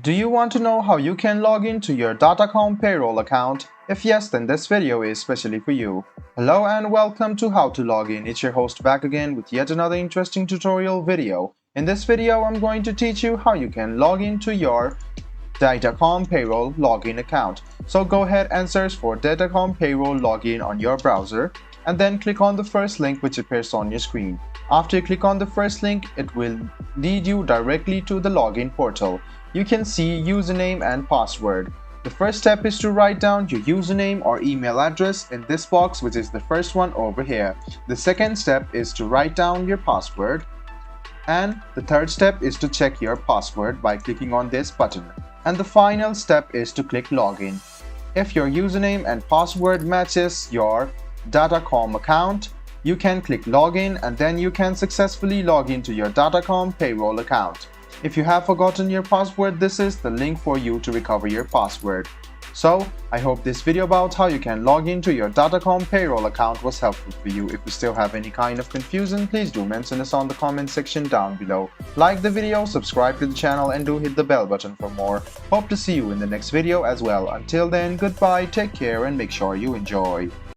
Do you want to know how you can log into your Datacom Payroll account? If yes, then this video is specially for you. Hello and welcome to How to Log In. It's your host back again with yet another interesting tutorial video. In this video, I'm going to teach you how you can log into your Datacom Payroll login account. So go ahead and search for Datacom Payroll login on your browser and then click on the first link which appears on your screen. After you click on the first link, it will lead you directly to the login portal. You can see username and password. The first step is to write down your username or email address in this box, which is the first one over here. The second step is to write down your password. And the third step is to check your password by clicking on this button. And the final step is to click login. If your username and password matches your Datacom account, you can click login and then you can successfully log into your Datacom Payroll account. If you have forgotten your password, this is the link for you to recover your password. So, I hope this video about how you can log into your Datacom Payroll account was helpful for you. If you still have any kind of confusion, please do mention us on the comment section down below. Like the video, subscribe to the channel and do hit the bell button for more. Hope to see you in the next video as well. Until then, goodbye, take care and make sure you enjoy.